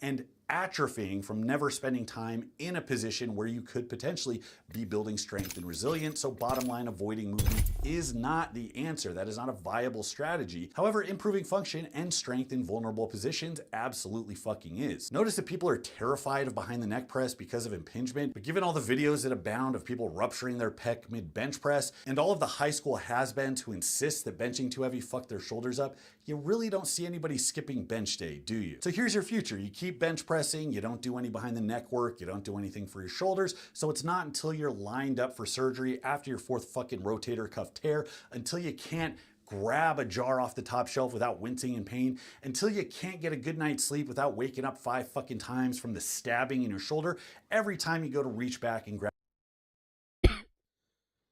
and atrophying from never spending time in a position where you could potentially be building strength and resilience. So bottom line, avoiding movement is not the answer. That is not a viable strategy. However, improving function and strength in vulnerable positions absolutely fucking is. Notice that people are terrified of behind the neck press because of impingement, but given all the videos that abound of people rupturing their pec mid bench press and all of the high school has-beens who insist that benching too heavy fuck their shoulders up, you really don't see anybody skipping bench day, do you? So here's your future. You keep bench pressing, you don't do any behind the neck work, you don't do anything for your shoulders, so it's not until you're lined up for surgery after your fourth fucking rotator cuff tear, until you can't grab a jar off the top shelf without wincing in pain, until you can't get a good night's sleep without waking up 5 fucking times from the stabbing in your shoulder every time you go to reach back and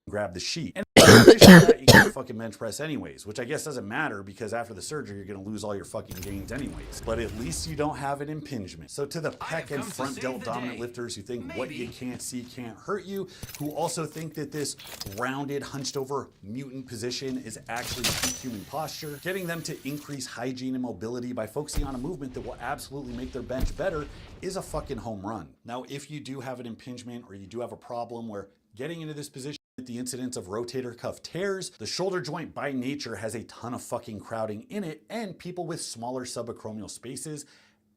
grab the sheet. And in addition to that, you can't fucking bench press anyways, which I guess doesn't matter because after the surgery, you're gonna lose all your fucking gains anyways. But at least you don't have an impingement. So to the pec and front delt dominant lifters who think what you can't see can't hurt you, who also think that this rounded, hunched over mutant position is actually peak human posture, getting them to increase hygiene and mobility by focusing on a movement that will absolutely make their bench better is a fucking home run. Now, if you do have an impingement or you do have a problem where getting into this position, the incidence of rotator cuff tears, the shoulder joint by nature has a ton of fucking crowding in it, and people with smaller subacromial spaces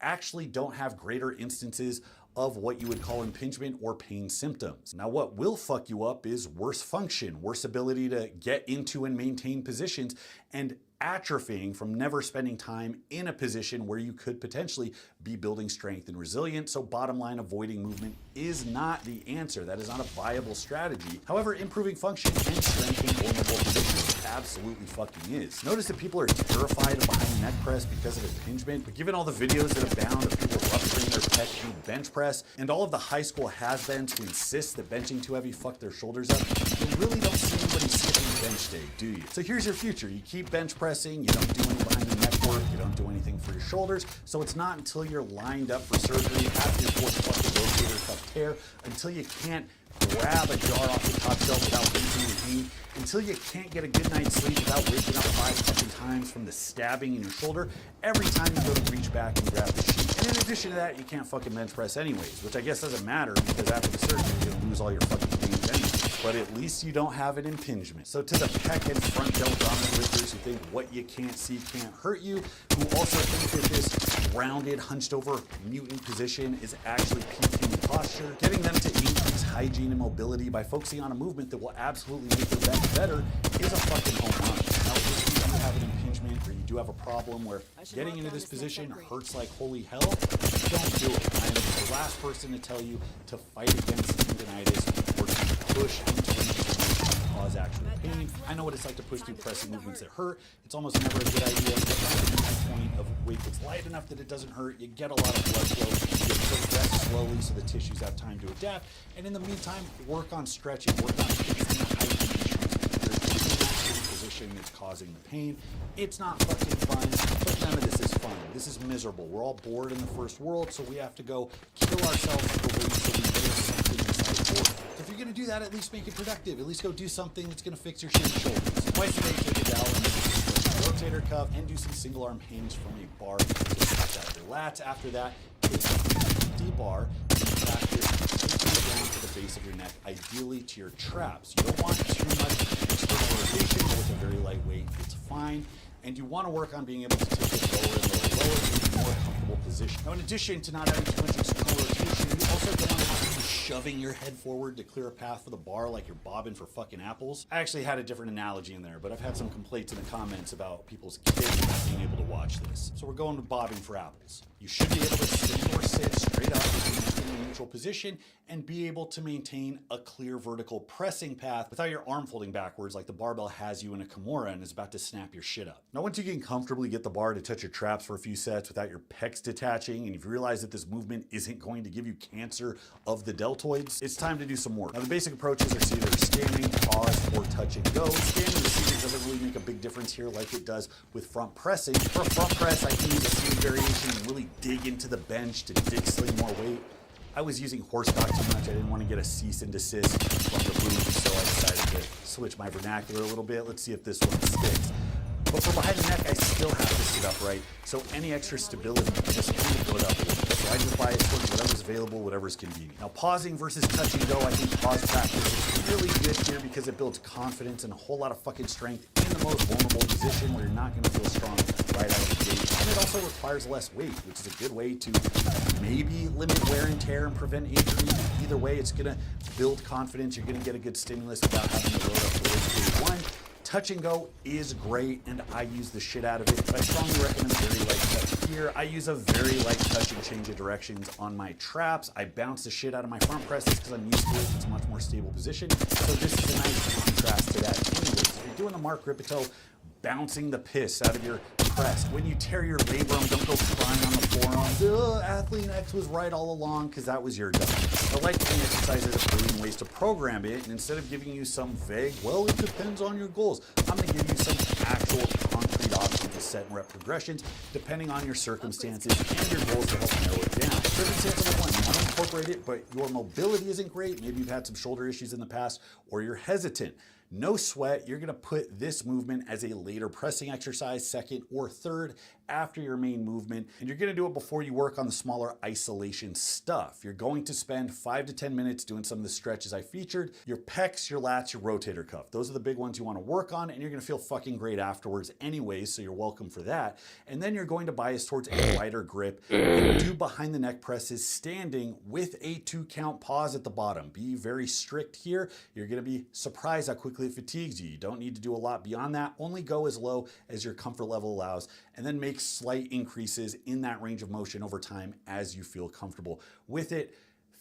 actually don't have greater instances of what you would call impingement or pain symptoms. Now, what will fuck you up is worse function, worse ability to get into and maintain positions, and atrophying from never spending time in a position where you could potentially be building strength and resilience. So bottom line, avoiding movement is not the answer. That is not a viable strategy. However, improving function and strength in vulnerable positions absolutely fucking is. Notice that people are terrified of behind the neck press because of impingement, but given all the videos that abound of people rupturing their pec mid bench press and all of the high school has-beens who insist that benching too heavy fuck their shoulders up, you really don't see anybody skipping bench day, do you? So here's your future. You keep bench pressing, you don't do any behind the neck work, you don't do anything for your shoulders, so it's not until you're lined up for surgery after your fourth fucking rotator cuff tear, until you can't grab a jar off the top shelf without wincing in pain, until you can't get a good night's sleep without waking up 5 fucking times from the stabbing in your shoulder every time you go to reach back and grab the sheet. And in addition to that, you can't fucking bench press anyways, which I guess doesn't matter because after the surgery, you're gonna lose all your fucking gains anyways. But at least you don't have an impingement. So to the pec and front delt dominant lifters who think what you can't see can't hurt you, who also think that this rounded, hunched over mutant position is actually peak human posture, getting them to increase hygiene and mobility by focusing on a movement that will absolutely make their bench better is a fucking home run. Now, if you do have an impingement or you do have a problem where getting into this position hurts like holy hell, don't do it. I am the last person to tell you to fight against tendinitis or to push into cause actual pain. I know what it's like to push through pressing movements that hurt. It's almost never a good idea. But find a point of weight that's light enough that it doesn't hurt. You get a lot of blood flow. You progress slowly so the tissues have time to adapt. And in the meantime, work on stretching, work on fixing the height position that's causing the pain. It's not fucking fun, but none of this is fun. This is miserable. We're all bored in the first world, so we have to go kill ourselves for weight so we build something inside bored. If you're gonna do that, at least make it productive. At least go do something that's gonna fix your shin and shoulders. Twice a day, take a dowel and rotator cuff and do some single arm hinge from a bar to out your lats. After that, take a D-bar and practice down to the base of your neck, ideally to your traps. You don't want too much external rotation, but with a very light weight, it's fine. And you want to work on being able to take it lower and lower in a more comfortable position. Now, in addition to not having too much external rotation, you also don't want to be shoving your head forward to clear a path for the bar like you're bobbing for fucking apples. I actually had a different analogy in there, but I've had some complaints in the comments about people's kids not being able to watch this. So we're going to bobbing for apples. You should be able to stand or sit straight up in a neutral position and be able to maintain a clear vertical pressing path without your arm folding backwards like the barbell has you in a Kimura and is about to snap your shit up. Now, once you can comfortably get the bar to touch your traps for a few sets without your pecs detaching, and you've realized that this movement isn't going to give you cancer of the deltoids, it's time to do some work. Now, the basic approaches are either standing, pause, or touch and go. Standing and seated doesn't really make a big difference here like it does with front pressing. For a front press, I can use a seated variation and really dig into the bench to dig sling more weight. I was using horsecock too much. I didn't want to get a cease and desist from the booth, so I decided to switch my vernacular a little bit. Let's see if this one sticks. But for behind the neck, I still have to sit upright, so any extra stability just kind of build up a little bit. So I just bias towards whatever's available, whatever's convenient. Now, pausing versus touch and go, I think pause practice is really good here because it builds confidence and a whole lot of fucking strength in the most vulnerable position where you're not going to feel strong right out of the gate. And it also requires less weight, which is a good way to maybe limit wear and tear and prevent injury. Either way, it's going to build confidence. You're going to get a good stimulus without having to load up the weight day one. Touch and go is great, and I use the shit out of it, but I strongly recommend very light touch here. I use a very light touch and change of directions on my traps. I bounce the shit out of my front presses because I'm used to it. It's a much more stable position. So this is a nice contrast to that anyways. If you're doing the Mark Rippetoe, bouncing the piss out of your press. When you tear your labrum, don't go crying on the forearm. Athlete X was right all along, because that was your dumb. I like doing exercises of creating ways to program it, and instead of giving you some vague, well, it depends on your goals, I'm going to give you some actual concrete options to set and rep progressions, depending on your circumstances and your goals to help narrow it down. Circumstance number one, you want to incorporate it, but your mobility isn't great. Maybe you've had some shoulder issues in the past, or you're hesitant. No sweat, you're gonna put this movement as a later pressing exercise, second or third after your main movement, and you're gonna do it before you work on the smaller isolation stuff. You're going to spend 5 to 10 minutes doing some of the stretches I featured, your pecs, your lats, your rotator cuff. Those are the big ones you wanna work on, and you're gonna feel fucking great afterwards anyways, so you're welcome for that. And then you're going to bias towards a wider grip and do behind the neck presses standing with a 2 count pause at the bottom. Be very strict here. You're gonna be surprised how quickly it fatigues you. You don't need to do a lot beyond that. Only go as low as your comfort level allows, and then make slight increases in that range of motion over time as you feel comfortable with it.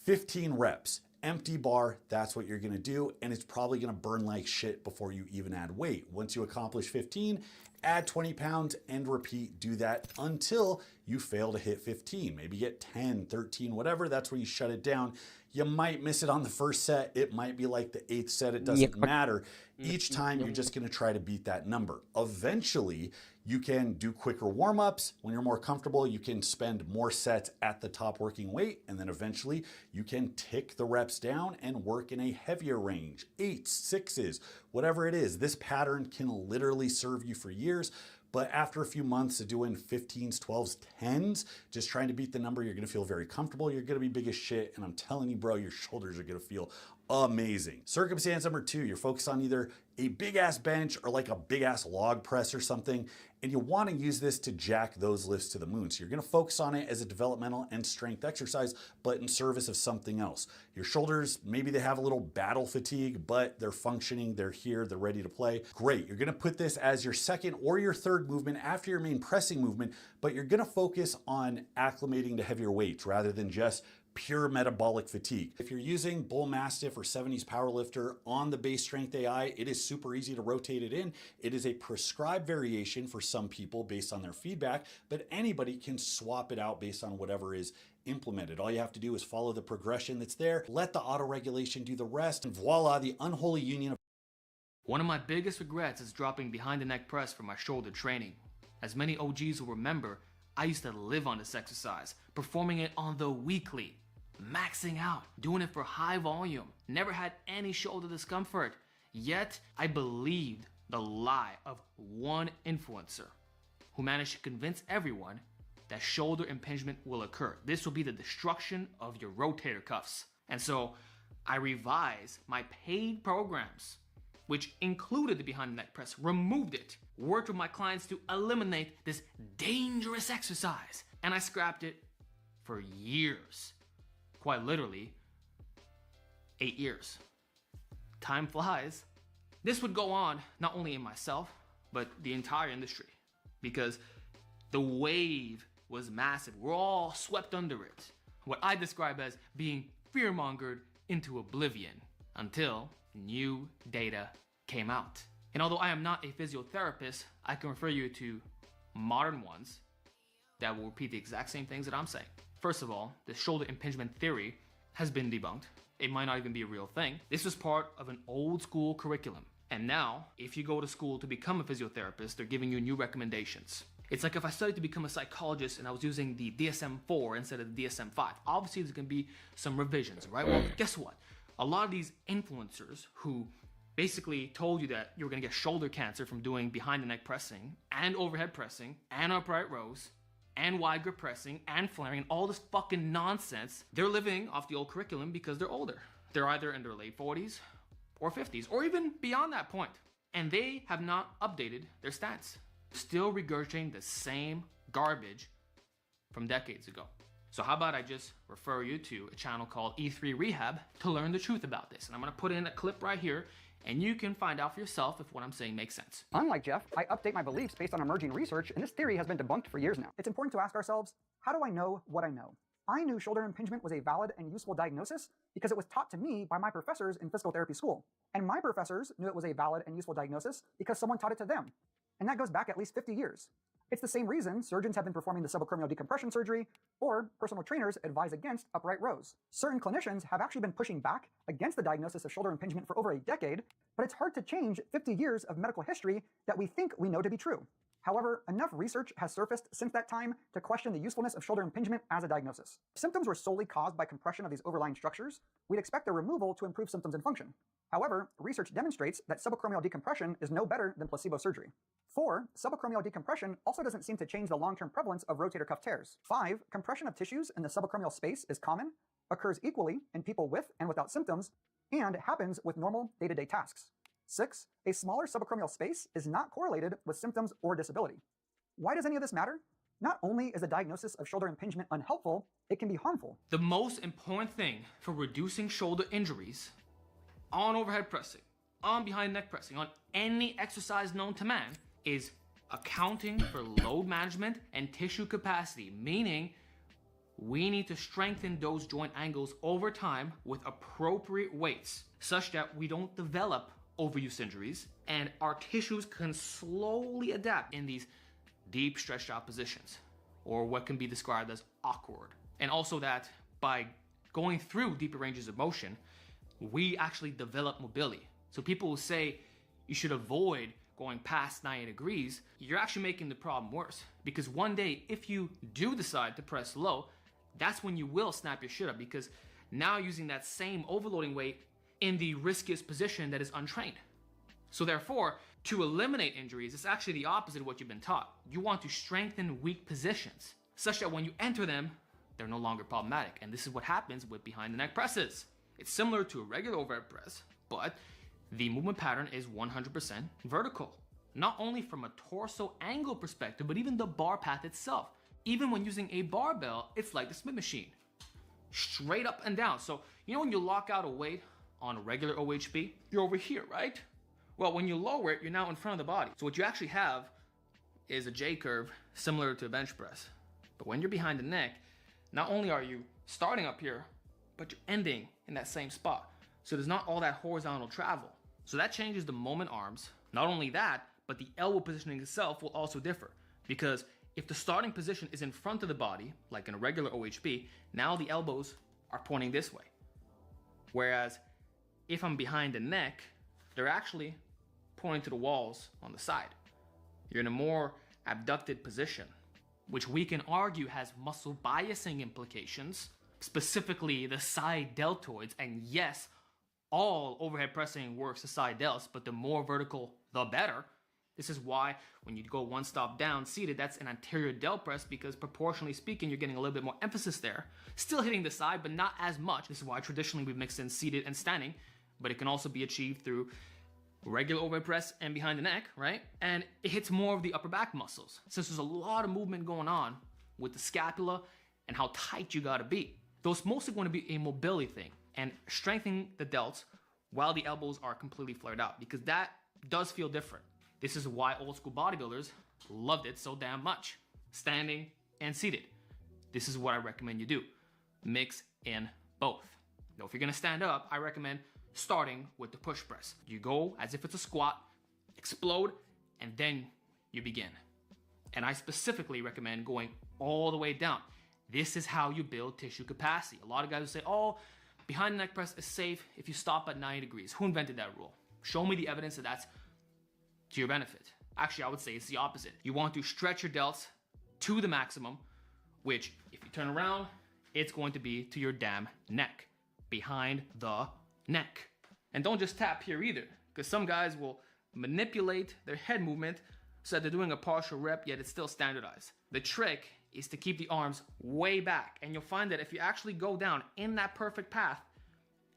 15 reps, empty bar, that's what you're gonna do, and it's probably gonna burn like shit before you even add weight. Once you accomplish 15, add 20 pounds and repeat. Do that until you fail to hit 15. Maybe get 10, 13, whatever. That's where you shut it down. You might miss it on the first set. It might be like the 8th set. It doesn't matter. Each time you're just going to try to beat that number. Eventually, you can do quicker warm-ups. When you're more comfortable, you can spend more sets at the top working weight, and then eventually you can tick the reps down and work in a heavier range, 8s, 6s, whatever it is. This pattern can literally serve you for years. But after a few months of doing 15s, 12s, 10s, just trying to beat the number, you're gonna feel very comfortable. You're gonna be big as shit. And I'm telling you, bro, your shoulders are gonna feel amazing. Circumstance number 2, you're focused on either a big ass bench or like a big ass log press or something. And you wanna use this to jack those lifts to the moon. So you're gonna focus on it as a developmental and strength exercise, but in service of something else. Your shoulders, maybe they have a little battle fatigue, but they're functioning, they're here, they're ready to play. Great, you're gonna put this as your second or your third movement after your main pressing movement, but you're gonna focus on acclimating to heavier weights rather than just pure metabolic fatigue. If you're using Bull Mastiff or 70s Powerlifter on the base strength AI, it is super easy to rotate it in. It is a prescribed variation for some people based on their feedback, but anybody can swap it out based on whatever is implemented. All you have to do is follow the progression that's there, let the auto regulation do the rest, and voila, the unholy union of... One of my biggest regrets is dropping behind the neck press for my shoulder training. As many OGs will remember, I used to live on this exercise, performing it on the weekly, maxing out, doing it for high volume, never had any shoulder discomfort. Yet, I believed the lie of one influencer who managed to convince everyone that shoulder impingement will occur. This will be the destruction of your rotator cuffs. And so, I revised my paid programs, which included the behind the neck press, removed it, worked with my clients to eliminate this dangerous exercise, and I scrapped it for years. Quite literally, 8 years. Time flies. This would go on not only in myself, but the entire industry, because the wave was massive. We're all swept under it. What I describe as being fear-mongered into oblivion until new data came out. And although I am not a physiotherapist, I can refer you to modern ones that will repeat the exact same things that I'm saying. First of all, the shoulder impingement theory has been debunked. It might not even be a real thing. This was part of an old school curriculum. And now, if you go to school to become a physiotherapist, they're giving you new recommendations. It's like if I studied to become a psychologist and I was using the DSM-4 instead of the DSM-5. Obviously, there's gonna be some revisions, right? Well, guess what? A lot of these influencers who basically told you that you were gonna get shoulder cancer from doing behind the neck pressing and overhead pressing and upright rows and wide grip pressing and flaring and all this fucking nonsense, they're living off the old curriculum because they're older. They're either in their late 40s or 50s or even beyond that point. And they have not updated their stats. Still regurgitating the same garbage from decades ago. So how about I just refer you to a channel called E3 Rehab to learn the truth about this. And I'm gonna put in a clip right here and you can find out for yourself if what I'm saying makes sense. Unlike Jeff, I update my beliefs based on emerging research, and this theory has been debunked for years now. It's important to ask ourselves, how do I know what I know? I knew shoulder impingement was a valid and useful diagnosis because it was taught to me by my professors in physical therapy school. And my professors knew it was a valid and useful diagnosis because someone taught it to them. And that goes back at least 50 years. It's the same reason surgeons have been performing the subacromial decompression surgery, or personal trainers advise against upright rows. Certain clinicians have actually been pushing back against the diagnosis of shoulder impingement for over a decade, but it's hard to change 50 years of medical history that we think we know to be true. However, enough research has surfaced since that time to question the usefulness of shoulder impingement as a diagnosis. If symptoms were solely caused by compression of these overlying structures, we'd expect their removal to improve symptoms and function. However, research demonstrates that subacromial decompression is no better than placebo surgery. 4. Subacromial decompression also doesn't seem to change the long-term prevalence of rotator cuff tears. 5. Compression of tissues in the subacromial space is common, occurs equally in people with and without symptoms, and happens with normal day-to-day tasks. 6. A smaller subacromial space is not correlated with symptoms or disability. Why does any of this matter? Not only is the diagnosis of shoulder impingement unhelpful, it can be harmful. The most important thing for reducing shoulder injuries on overhead pressing, on behind neck pressing, on any exercise known to man is accounting for load management and tissue capacity, meaning we need to strengthen those joint angles over time with appropriate weights such that we don't develop overuse injuries and our tissues can slowly adapt in these deep stretched out positions, or what can be described as awkward. And also that by going through deeper ranges of motion, we actually develop mobility. So people will say you should avoid going past 90 degrees, you're actually making the problem worse. Because one day, if you do decide to press low, that's when you will snap your shit up, because now using that same overloading weight in the riskiest position that is untrained. So therefore, to eliminate injuries, it's actually the opposite of what you've been taught. You want to strengthen weak positions, such that when you enter them, they're no longer problematic. And this is what happens with behind the neck presses. It's similar to a regular overhead press, but the movement pattern is 100% vertical. Not only from a torso angle perspective, but even the bar path itself. Even when using a barbell, it's like the Smith machine. Straight up and down. So, you know when you lock out a weight on a regular OHP, you're over here, right? Well, when you lower it, you're now in front of the body. So what you actually have is a J curve similar to a bench press. But when you're behind the neck, not only are you starting up here, but you're ending in that same spot. So there's not all that horizontal travel. So that changes the moment arms. Not only that, but the elbow positioning itself will also differ. Because if the starting position is in front of the body, like in a regular OHP, now the elbows are pointing this way. Whereas if I'm behind the neck, they're actually pointing to the walls on the side. You're in a more abducted position, which we can argue has muscle biasing implications, specifically the side deltoids. And yes, all overhead pressing works to side delts, but the more vertical, the better. This is why when you go one stop down seated, that's an anterior delt press, because proportionally speaking, you're getting a little bit more emphasis there. Still hitting the side, but not as much. This is why traditionally we've mixed in seated and standing, but it can also be achieved through regular overhead press and behind the neck, right? And it hits more of the upper back muscles, since there's a lot of movement going on with the scapula and how tight you gotta be. Though it's mostly going to be a mobility thing and strengthening the delts while the elbows are completely flared out, because that does feel different. This is why old school bodybuilders loved it so damn much. Standing and seated. This is what I recommend you do. Mix in both. Now, if you're gonna stand up, I recommend starting with the push press. You go as if it's a squat, explode, and then you begin. And I specifically recommend going all the way down. This is how you build tissue capacity. A lot of guys will say, oh, behind the neck press is safe if you stop at 90 degrees. Who invented that rule? Show me the evidence that that's to your benefit. Actually, I would say it's the opposite. You want to stretch your delts to the maximum, which if you turn around, it's going to be to your damn neck, behind the neck. And don't just tap here either, because some guys will manipulate their head movement so that they're doing a partial rep, yet it's still standardized. The trick is to keep the arms way back. And you'll find that if you actually go down in that perfect path,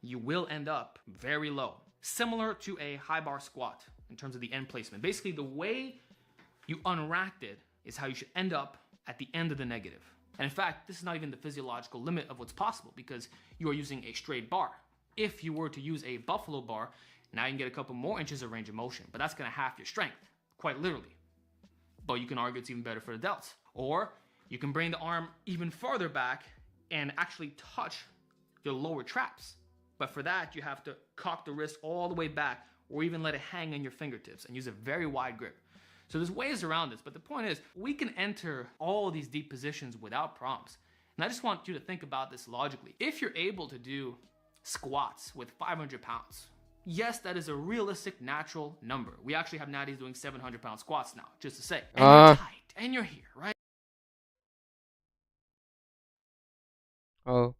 you will end up very low. Similar to a high bar squat in terms of the end placement. Basically, the way you unracked it is how you should end up at the end of the negative. And in fact, this is not even the physiological limit of what's possible because you are using a straight bar. If you were to use a buffalo bar, now you can get a couple more inches of range of motion, but that's gonna half your strength, quite literally. But you can argue it's even better for the delts. Or you can bring the arm even farther back and actually touch your lower traps. But for that, you have to cock the wrist all the way back or even let it hang in your fingertips and use a very wide grip. So there's ways around this, but the point is, we can enter all of these deep positions without prompts. And I just want you to think about this logically. If you're able to do squats with 500 pounds, yes, that is a realistic, natural number. We actually have natties doing 700-pound squats now, just to say. And you're tight, and you're here, right? Oh.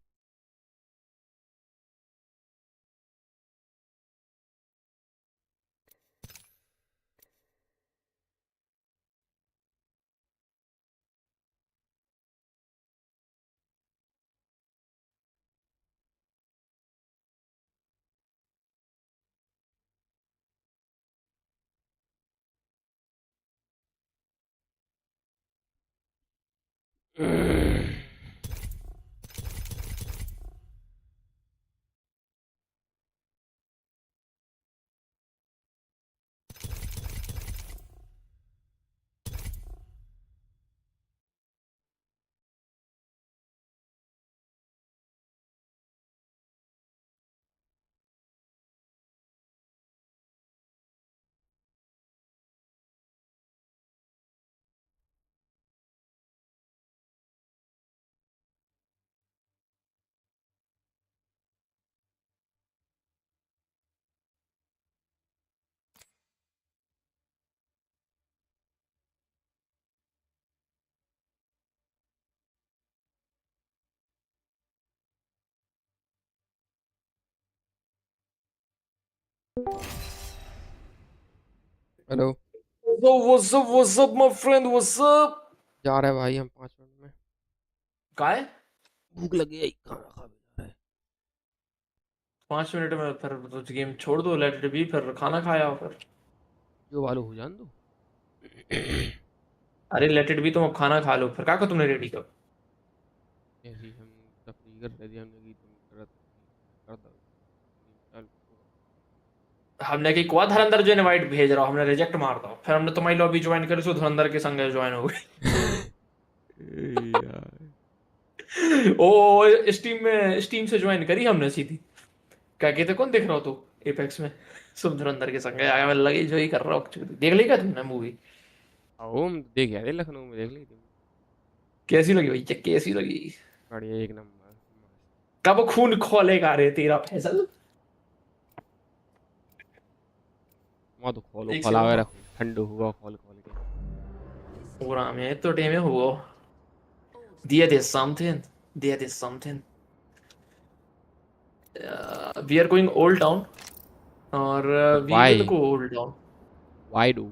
Hello What's up, my friend? What's up? जा रहे हैं भाई हम 5 minute में का है भूख लगी है खाना खा भी जा रहा है 5 मिनट में फिर तो गेम छोड़ दो, लेट इट बी, फिर खाना खाया फिर। जो वालो हो जान दो अरे लेट इट बी, तुम अब खाना खा लो फिर। का तुमने रेडी कर ऐसे ही हम तफरीह कर रहे थे हमने की तुम कर दो चल हमने की कुआ धुरंधर जो इनवाइट भेज रहा हूं, हमने रिजेक्ट मार दो, फिर हमने तुम्हारी लॉबी ज्वाइन करी सो धुरंधर के संग ज्वाइन हो गई। यार ओ स्टीम से ज्वाइन करी हमने सीधी। क्या कहते कौन देख रहा हो तू एपेक्स में? सुम धुरंधर के संग आया, मैं लगी जो ही कर रहा हूं। देख ली क्या तुमने मूवी? आओ हम देख आए थे लखनऊ में, देख ली थी कैसी लगी भैया, कैसी लगी? बढ़िया एक नंबर कब खून खोलेगा रे तेरा फैसल? वहाँ तो खोलो एक खोला हुआ सेकंड। रखो ठंडू हुआ खोल खोल के पूरा में तो टेम हुआ दिया दे समथिंग, दिया दे something. We are going old town और we Why? Will go old town. Why do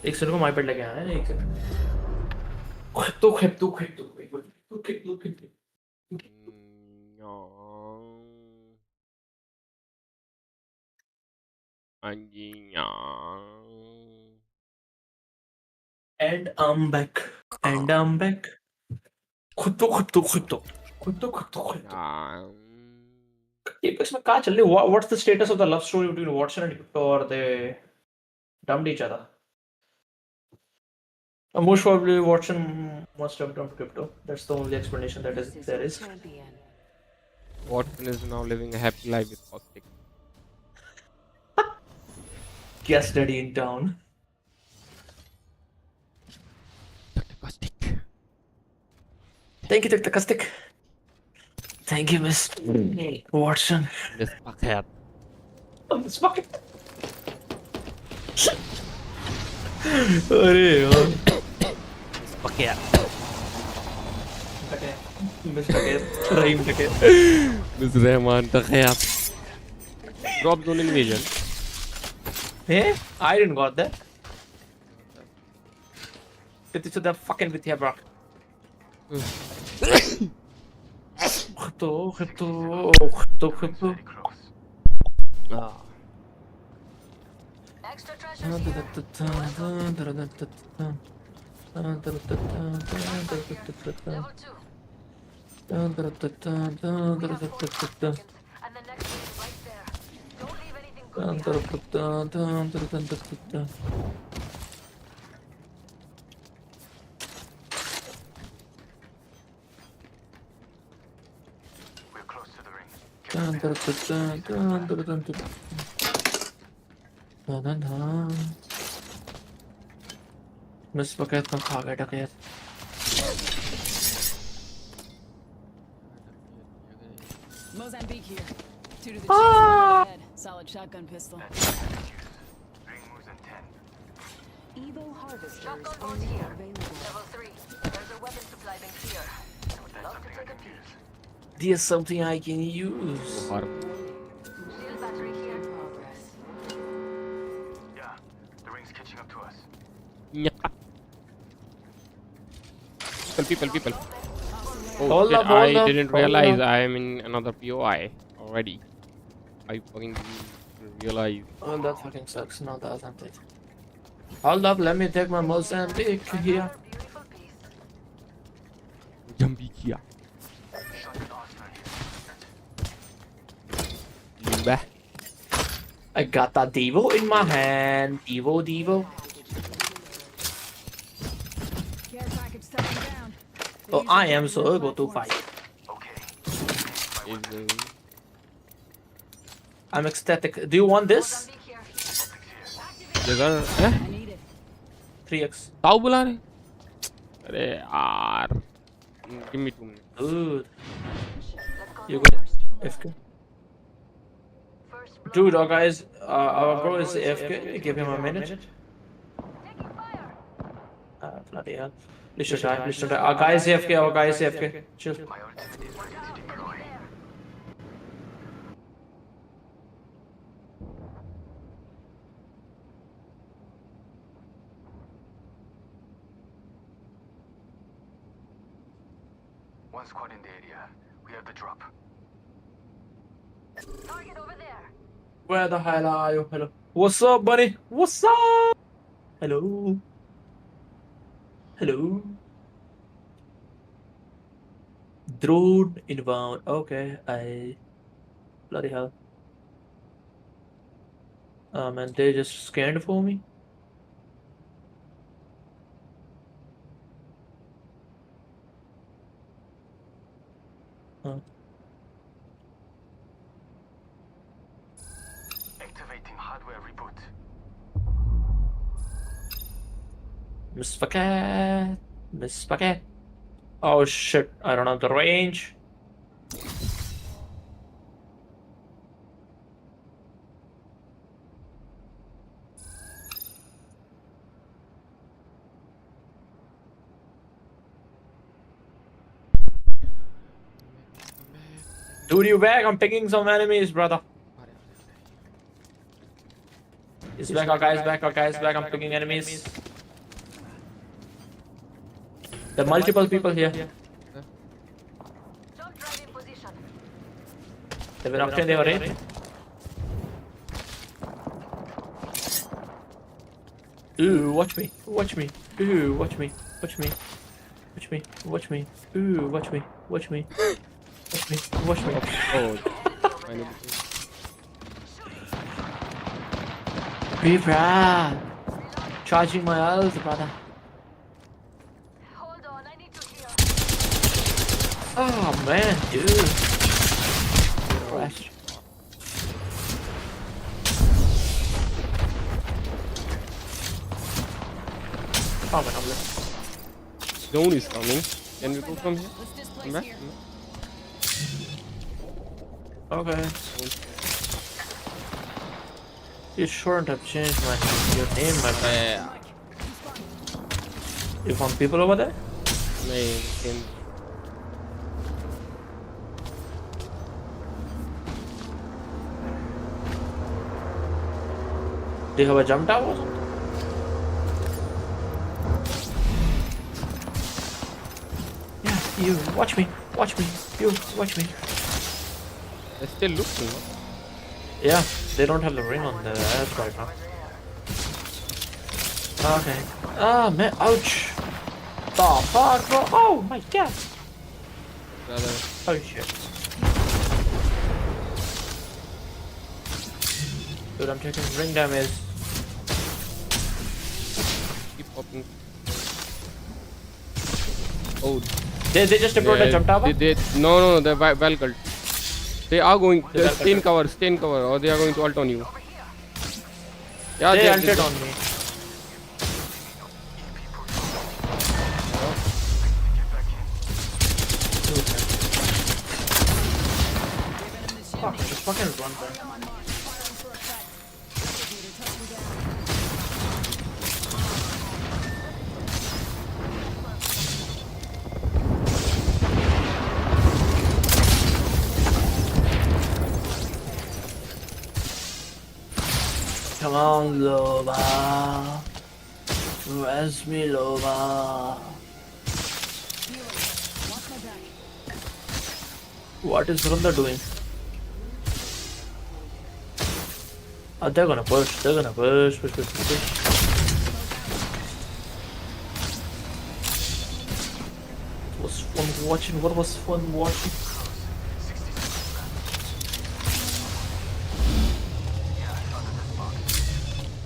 एक सेकंड को माइपैड लेके आया है, एक सेकंड। तो and I'm back, and I'm back। खुद तो Apex में कहाँ चल रही? What's the status of the love story between Watson and Crypto? Or they dumped each other? Most probably Watson must have dumped Crypto. That's the only explanation that is there is. Watson is now living a happy life with Caustic. Guest daddy in town. Caustic. Thank you, Dr. Kastik. Thank you, Miss Watson. Miss Buckhead. Oh, this fucking. अरे यार Miss Buckhead. Miss Buckhead. Rahim Buckhead. Miss Rahman Buckhead. Drop zone invasion. Hey, I didn't got that. It's the fucking with you, bro. خطو. Extra treasure here. Level 2. And the next one is right there. Don't leave anything good behind. We're close to the ring. Miss bucket का खा गया डकैत. Mozambique here. 2 to the chest, 1 ahead. Solid shotgun pistol. Ring moves in 10. Evo harvesters Shotgun only bolt here. available. Level 3. There's a weapon supply bin here. I would love to take a peek. There's something I can use. Shield battery here. Progress. Yeah, the ring's catching up to us. People. Oh Hold shit, up, hold I up, didn't hold realize up. I am in another POI already. I fucking didn't realize. Oh, that fucking sucks. No, doesn't it? Hold up, let me take my Mozambique here. Another beautiful piece. Jambikia. Shotgun arsenal here. Limba. I got that Devo in my hand. Devo. Care package stepping down. Oh, I am so able to fight. Okay. Is I'm ecstatic. Do you want this? Mozambique here. जगह हैं? I need it. 3x. ताऊ बुला रहे? अरे यार. Give me 2 minutes. Dude. Let's go You there got first. FK. First blood. Dude, our bro is AFK. Give him a minute. Taking fire. Bloody hell. Let's try. Our guy is AFK. Chill. My ultimate is ready to deploy. One squad in the area. We have the drop. Target over there. Where the hell are you? Hello. What's up, buddy? What's up? Hello. Drone inbound. Okay, bloody hell. Man, they just scanned for me. Activating hardware reboot. Miss Packet. Oh shit, I don't have the range. Dude, you back? I'm picking some enemies, brother. He's back, our guy's back, I'm picking enemies. There are multiple people here. Jump drive in position. They've been up to there, right? Ooh, watch me. Ooh, watch me. Ooh, watch me. Oh. Finally. Be proud. Charging my health, brother. Hold on, I need to heal. Oh man, dude. Crash. Oh my god. Zone is coming. Can we go from here? Let's displace Come back? here. Okay. You shouldn't have changed your name, my friend. You found people over there? नहीं लेकिन Do you have a jump tower or something? Yeah. You watch me. Watch me. You watch me. They're still looking. No? Yeah, they don't have the ring on the ass right now. Okay. Ah, man. Ouch. The fuck, bro? Oh my god. Rather, Oh shit. Dude, I'm taking ring damage. keep popping. Oh, They just deployed a jump tower? no, they're well cult. They are going. They're Stay in cover, or they are going to ult on you. Yeah, They they ulted on me. Fuck, just fucking run, bro. Come on, Loba. Rest me, Loba. What is Vrunda doing? Oh, they're gonna push. They're gonna push. What was fun watching? What was fun watching?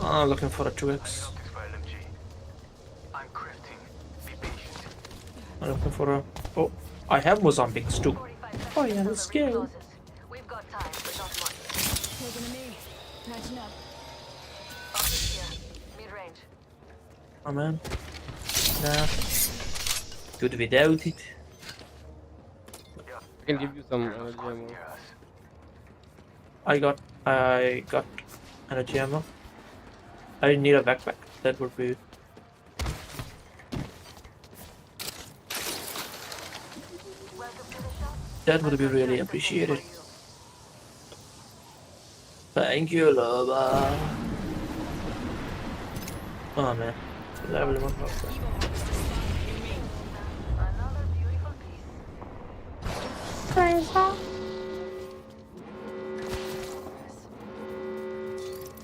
I'm looking for a 2x. Optics for LMG. I'm crafting. Be patient. I'm looking for a. Oh, I have Mozambiques too. 45 Oh yeah, seconds let's until ring go. closes. We've got time, but not much. Taking a knee. Patching up. Optics here. Mid-range. Oh man. Nah. Good without it. I can give you some energy ammo. I got energy ammo. I need a backpack. That would be. That would be really appreciated. Thank you, Loba. Oh man. Level 1. Another beautiful piece.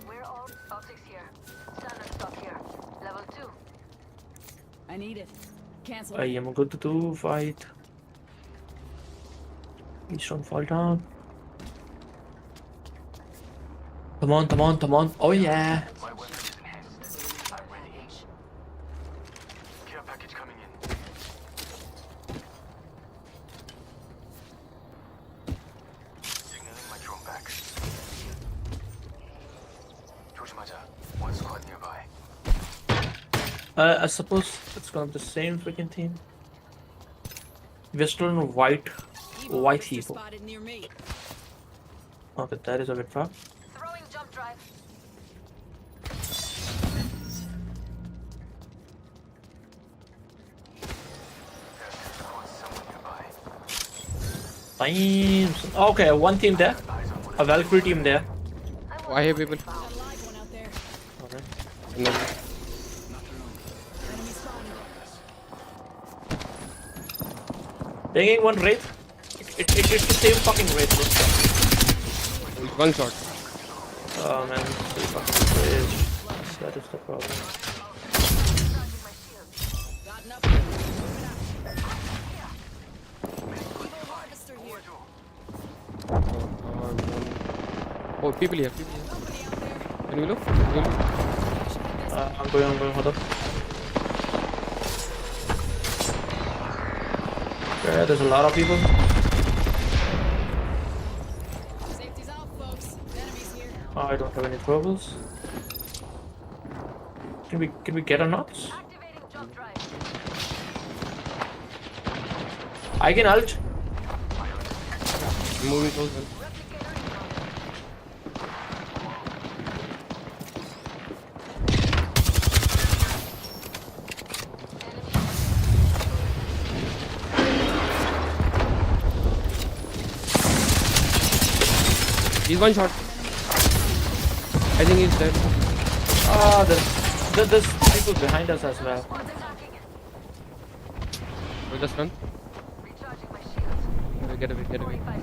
We're all optics here. Standard stock here. Level 2. I need it. Cancel. I am good to fight. Please don't fall down. Come on. Oh yeah. My weapon is enhanced. I'm ready. Care package coming in. Signaling my drone back. 조심하자. One squad nearby. I suppose it's gonna be the same freaking team. We're still in white Evo. Spotted near me. Okay, that is a bit far. Throwing jump drive. Someone nearby. Fine. Okay, one team there. A Valkyrie team there. Oh, I hear people. Got a live one out there. Okay. No. Enemy spotted. Taking one wraith. It's the same fucking wraith. One shot. Oh man, so fucking crazy. That is the problem. Got enough. Moving out. Evo harvester here. Oh, people here. Somebody out there. Can you look? Can you look? I'm going, hold up. Okay, there's a lot of people. Safety's out, folks. Enemies here. I don't have any troubles. Can we get a knots? Activating jump drive. I can ult. I'm moving closer. Replicator inbound. He's one shot. I think he's dead. Ah, there's people behind us as well. Squad's attacking. We just run. Get away. 45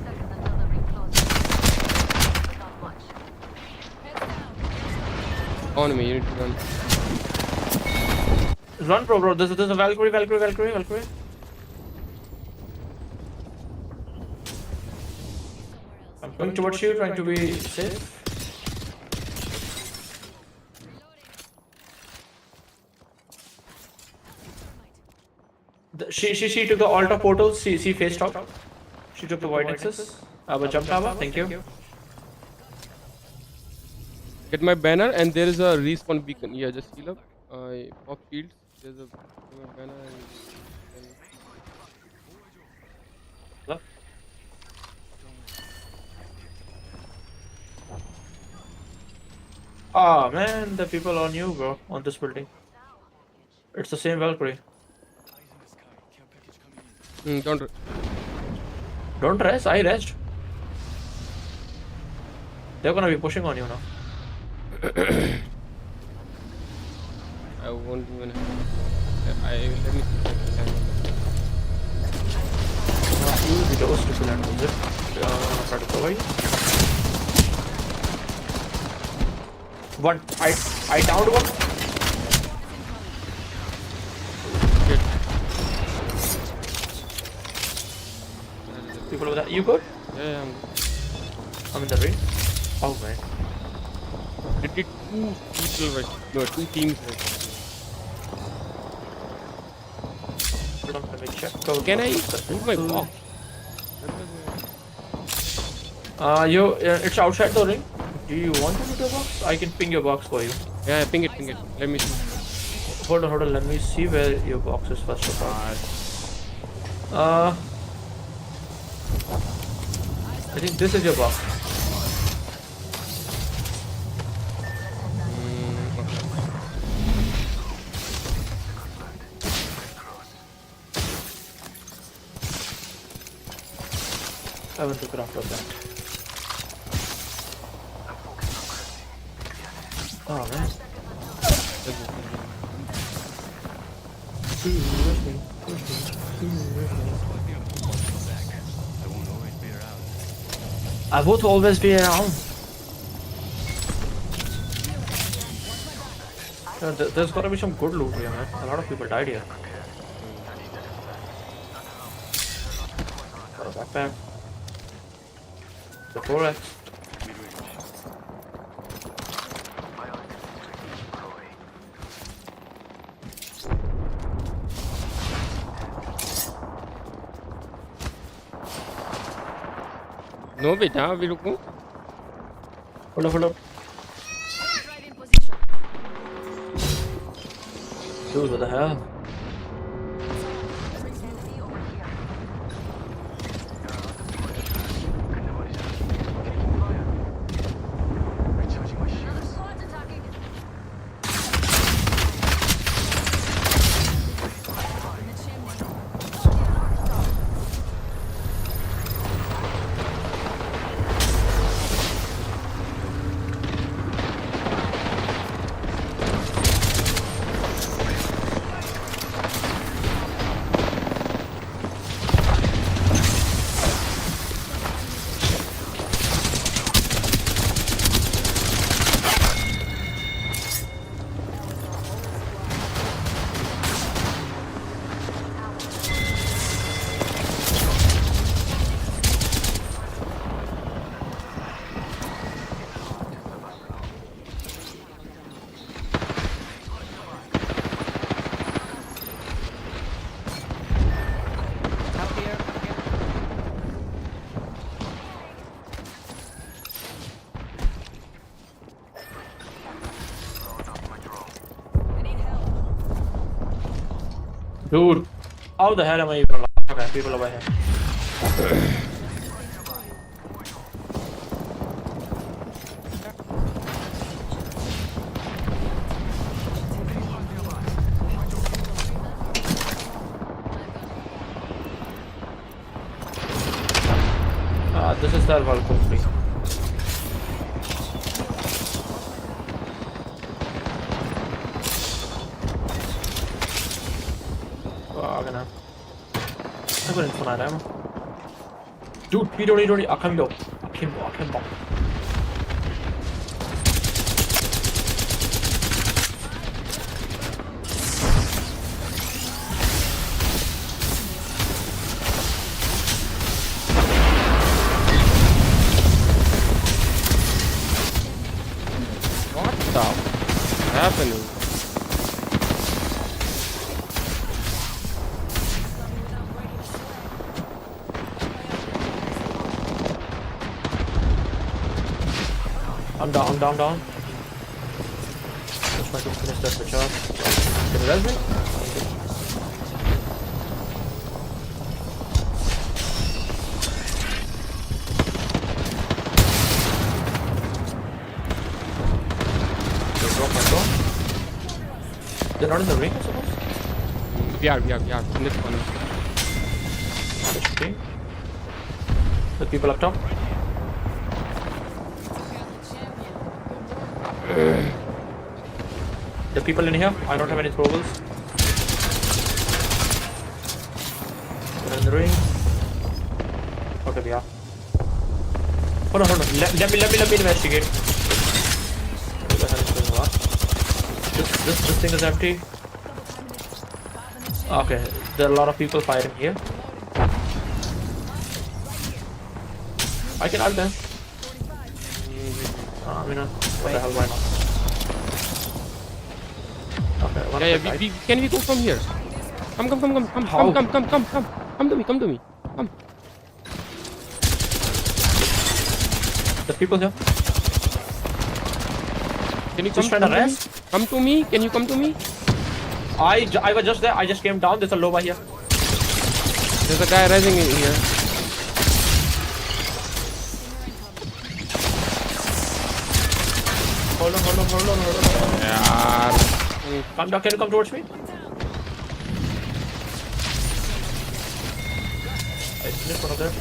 seconds until the ring closes. Not much. On me, you need to run. Run, bro. There's a Valkyrie. I'm coming towards you, trying to be safe. She took the altar portal. She faced out. She took the void nexus. Jump tower. Thank you. Get my banner, and there is a respawn beacon. Yeah, just heal up. Pop shields. There's a my banner and Left. Ah man, the people on you, bro, on this building. It's the same Valkyrie. Don't rest. I rest. They're gonna be pushing on you now. I won't even. Let me see if I can land on You will be those to land on it. Try to cover you. One. I downed one. Shit. People over there. You good? Yeah, I'm in the ring. Oh man. It did two people right. No, two teams right. Hold on, let me check. Can I use my box? It's outside the ring. Do you want to put your box? I can ping your box for you. Yeah, ping it. Let me see. Hold on. Let me see where your box is first of all. I think this is your box. I want to craft of that. Oh man. I would always be around. There's gotta be some good loot here, man. A lot of people died here. Got a backpack. The 4x. No, beta, अभी रुको. Hold up. Right in position. Dude, what the hell? Another squad's attacking. Dude, how the hell am I even alive? Okay, people over here. This is their Valkyrie. I'm gonna infinite ammo. Dude, we don't need Akimbo. Akimbo. What the happening? I'm down. Just trying to finish that switch off. Can you res me? Just drop my drone. They're not in the ring, I suppose? We are in this corner. Okay. The people up top. The people in here, I don't have any throwables. They're in the ring. Okay, we are. Hold on. Let me investigate. What the hell is going on? This thing is empty. Okay, there are a lot of people fighting here. I can ult them. I mean, what the hell, why not? Okay, Can we go from here? Come to me. Come. The people here. Can you Just trying to rest? Come to me. Can you come to me? I was just there. I just came down. There's a Loba here. There's a guy rising in here. Hold on. Yeah. Come down. Can you come towards me? I finished one of them.